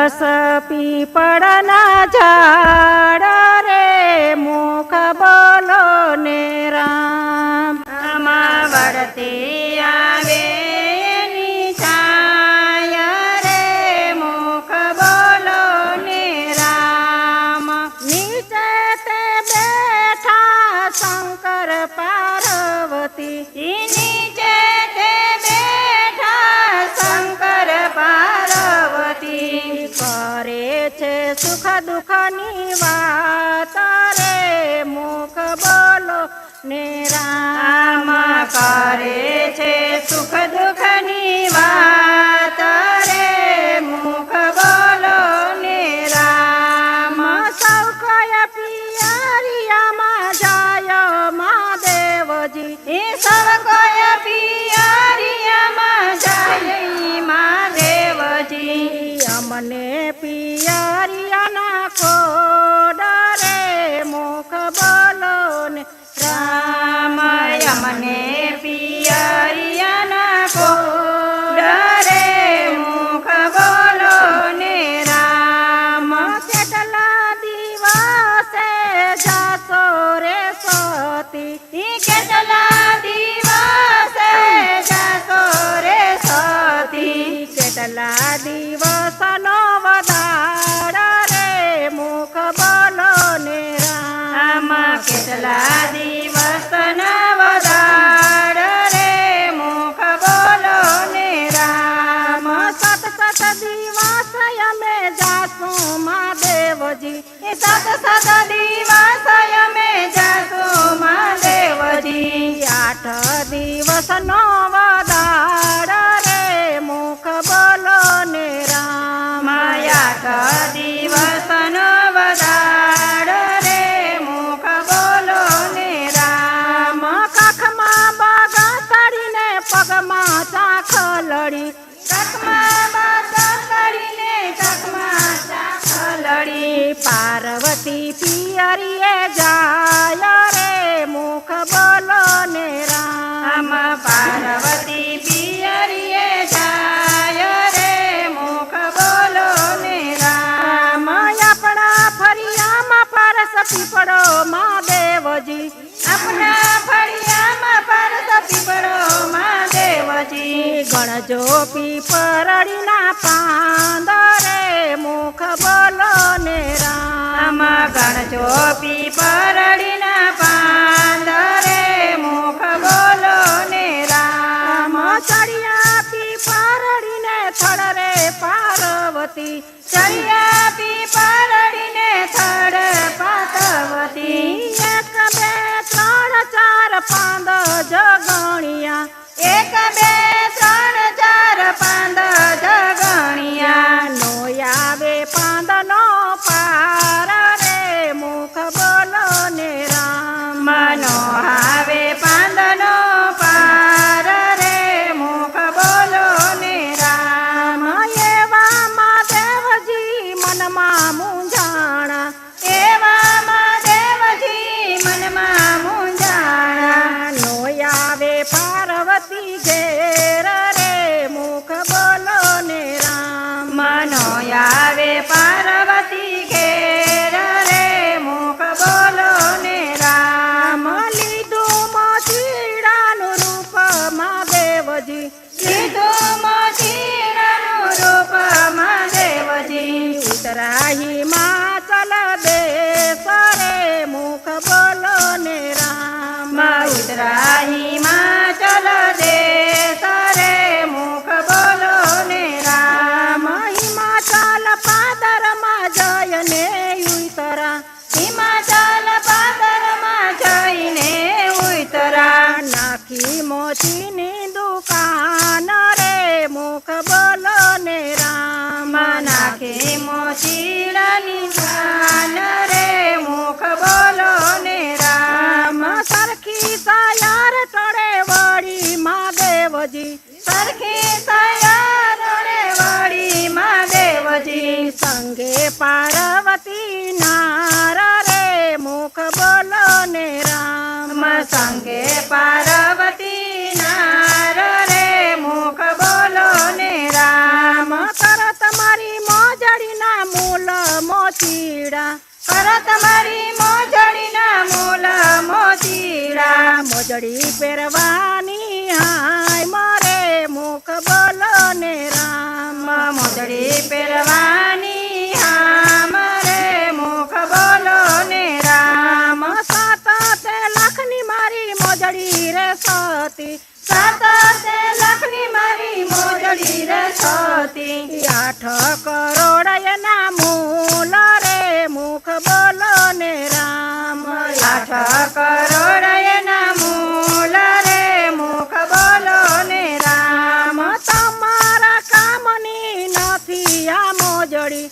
સરસ પીપળના ઝાડ રે મુખ બોલો ને રામ આમાં વળતી આવે એની છાયા રે મુખ બોલો ને રામ નીચે તે બેઠા શંકર પાર્વતી નીચે તે બેઠા શંકર પાર્વતી કરે છે સુખ દુઃખની વાત રે મુખ બોલો ને રામ કરે છે સુખ દુઃખની વાત રે મુખ બોલો ને રામ સૌ કયા પિયરિયામાં જાય મહાદેવજી એ સૌ કોઈ પિયરિયામાં જાય મહાદેવજી અમને પિયરિયાના કોડ રે મુખ બોલો ને રામ અમને પિયરિયાના કોડ રે મુખ બોલો ને રામ કેટલા દિવસે જાશો રે સતી કેટલા દિવસે જાશો રે સતી કેટલા દિવસનો વધાર રે મુખ બોલો ને રામ કેટલા દિવસના વધાર રે મુખ બોલો ને રામ સત દિવસ અમે જાશું મહાદેવજી સત દિવસ અમે જાશું મહાદેવજી 8 દિવસનો વધાર રે મુખ બોલો ને રામ 8 દિવસનો વધાર રે મુખ બોલો ને રામ કાખમાં બગસડીને પગમાં ચાખ લડી ચકમાં બગસડીને ચકમાં ચાખ લડી પાર્વતી પિયરીએ જાય રે મુખ બોલો ને રામ પાર્વતી પિયરીએ જાય રે મુખ બોલો ને રામ આપણા ફરિયામાં પરસ પીપળો મહાદેવજી આપણા ફળિયામાં પરસ પીપળો મહાદેવજી ગણજો પીપળડીના પાંદ રે મુખ બોલો ને રામ ગણજો પીપળડીના પાંદ રે મુખ બોલો ને રામ ચડિયા પીપળડીને થડ રે પાર્વતી ચડિયા પીપળડીને થડ પાર્વતી 1 2 3 4 પાંદ જગણિયા 1 2 3 4 પાંદ જગણિયા નો આવે પાંદનો પાર રે મુખ બોલો ને રામ મનો આવે પાંદનો પાર રે મુખ બોલો ને રામ એવા મહાદેવજી મનમાં મૂંઝાણા એવા મહાદેવજી મનમાં મૂંઝાણા નો આવે પાર્વતી ઘેર રે મુખ બોલો ને રામ મનો આવે પાર્વતી ઘેર રે મુખ બોલો ને રામ લીધું મોચીડાનું રૂપ મહાદેવજી લીધું મોચીડાનું રૂપ મહાદેવજી ઉતરાહી હિમાચલ દેશ રે મુખ બોલો ને રામ ઉતરા હિમાચલ દેશ રે મુખ બોલો ને રામ હિમાચલ પાદરમાં જયને ઉતરા હિમાચલ પાદરમાં જઈને ઉતરા નાખી મોચીની દુકાન રે મુખ બોલો ને રામ નાખે મોચીડાની દાન રે મુખ બોલો ને રામ સરખી સાયાર ટળે વળી મહાદેવજી સરખી સયારોડે વળી મહાદેવજી સંગે પાર્વતી નાર રે મુખ બોલો ને રામ સંગે પાર્વતી નાર રે મુખ બોલો ને રામ તરત મારી મોજડી મોચીડા કરો તમારી મોજડીના મૂલ મોતીડા મોજડી પહેરવાની હાય મારે મુખ બોલો ને રામ મોજડી પહેરવાની હા મારે મુખ બોલો ને રામ સાત તે લાખની મારી મોજડી રે સતી સાત તે લાખની મારી મોજડી રે સોતી 8 કરોડ એના મૂલ રે મુખ બોલો ને રામ 8 કરોડ એના મૂલ રે મુખ બોલો ને રામ તમારા કામની નથી આ મોજડી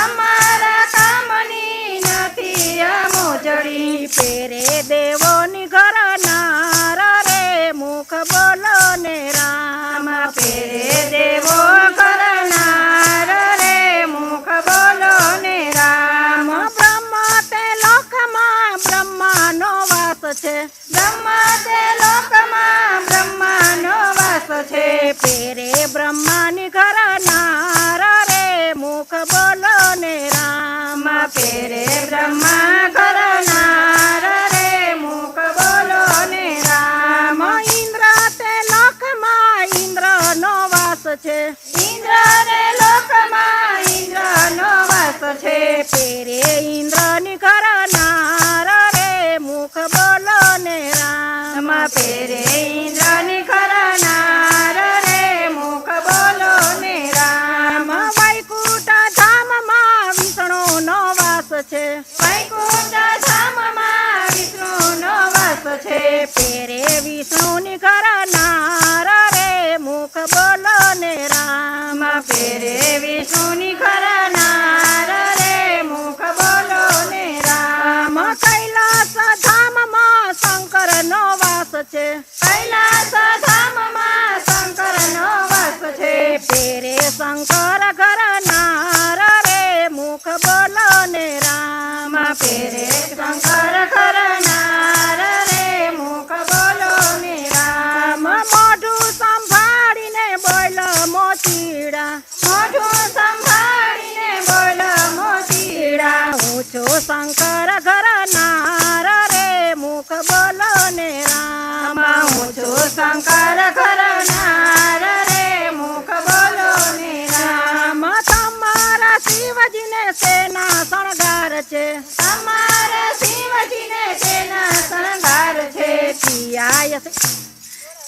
અમારા કામની નથી આ મોજડી પેરે દેવોની ઘર નાર રે મુખ બોલો ને રામ પેરે દેવો કરનાર રે મુખ બોલો ને રામ બ્રહ્મ તે લોકમાં બ્રહ્માનો વાસ છે બ્રહ્મા તે લોકમાં બ્રહ્માનો વાસ છે પેરે બ્રહ્માની ઘર નાર રે મુખ બોલો ને રામ પેરે બ્રહ્મા કરનાર રે મુખ બોલો ને રામ ઇન્દ્ર તે લોકમાં ઇન્દ્રનો વાસ છે ઇન્દ્ર રે લોકમાં ઇન્દ્રનો વાસ છે પેરે ઇન્દ્રની ઘર નાર રે મુખ બોલો ને રામ પેરે ઇન્દ્રની કરનાર રે મુખ બોલો ને રામ વૈકુંઠ ધામમાં વિષ્ણુનો વાસ છે વૈકુંઠ ધામમાં વિષ્ણુનો વાસ છે પેરે વિષ્ણુની ઘર નાર રે મુખ બોલો ને રામ પેરે વિષ્ણુની કરનાર રે મુખ બોલો ને રામ કૈલાસ ધામમાં શંકરનો વાસ છે કૈલાસ ધામમાં શંકરનો વાસ છે પેરે શંકર ઘર નાર રે મુખ બોલો ને રામ પેરે શંકર કરનાર રે મુખ બોલો ને રામ મોઢું સંભાળીને બોલ મોચીડા મોઢું સંભાળીને બોલ મોતીડા હું છું શંકર ઘર નાર રે મુખ બોલો ને રામ હું છું શંકર કરનાર રે મુખ બોલો ને રામ તમારા શિવજીને સેના શણગાર છે તમારા શિવજીને તેના શણગાર છે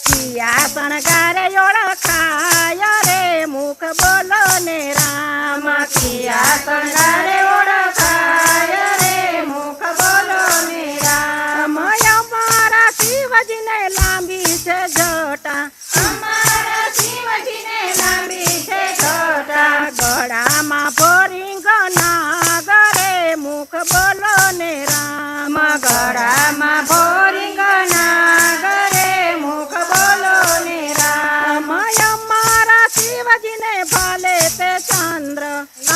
પિયા શણગારે ઓળખાય રે મુખ બોલો ને રામ પિયા શણગારે ઓળખાય રે મુખ બોલો ને રામ અમારા શિવજીને લાંબી છે જટા અમારા શિવજીને લાંબી છે છોટા ગળામાં ભોરિંગ નાગરે મુખ બોલો ને રામ ગળામાં ભોરિંગ નાગરે મુખ બોલો ને રામ અમારા શિવજીને ભાલે તે ચંદ્ર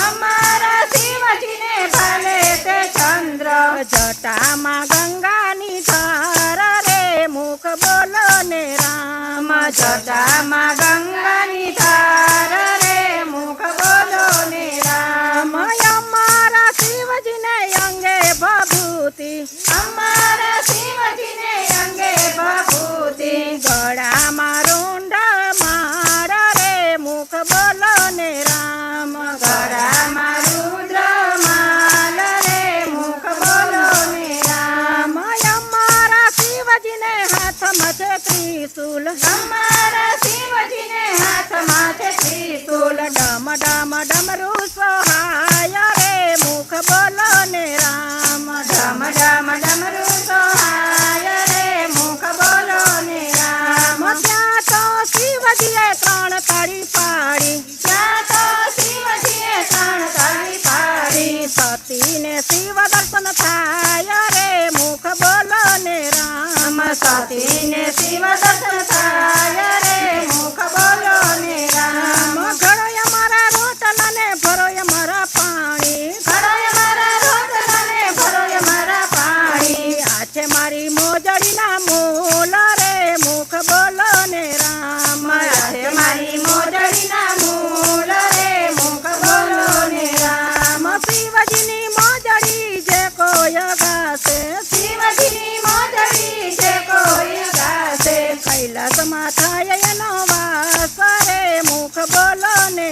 અમારા શિવજીને ભલે તે ચંદ્ર જટામાં ગંગાની ધાર રે મુખ બોલો ને રામ જટામાં ગંગાની ધાર રે મુખ બોલો ને રામ અમારા શિવજીને અંગે ભભૂતિ અમારા શિવજીને અંગે ભભૂતિ ગળામાં રૂંઢ માર રે મુખ બોલો ને રામ ગળામાં રુદ્ર માલ રે મુખ બોલો ને રામ અમારા શિવજીને હાથમાં છે ત્રિશુલ અમારા શિવજીને હાથમાં છે ત્રિશૂલ ડમ ડમ ડમરું સોહાય રે મુખ બોલો ને રામ ડમ ડમ ડમરું સોહાય રે મુખ બોલો ને રામ ત્યાં તો શિવજીએ 3 કડી પાડી ત્યાં તો શિવજીએ 3 કડી પાડી સતીને શિવ દર્શન થાય રે મુખ બોલો ને રામ સતીને શિવ દર્શન થાય રે મુખ બોલો ને રામ ઘડો અમારા રોટલા ને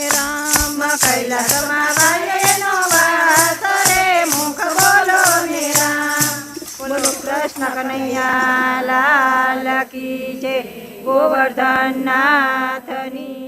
રામ કૈલાસમાં વાલ્યનો વાસ રે મુખ બોલો ને રામ બોલો કૃષ્ણ કનૈયા લાલ કી જય ગોવર્ધન નાથની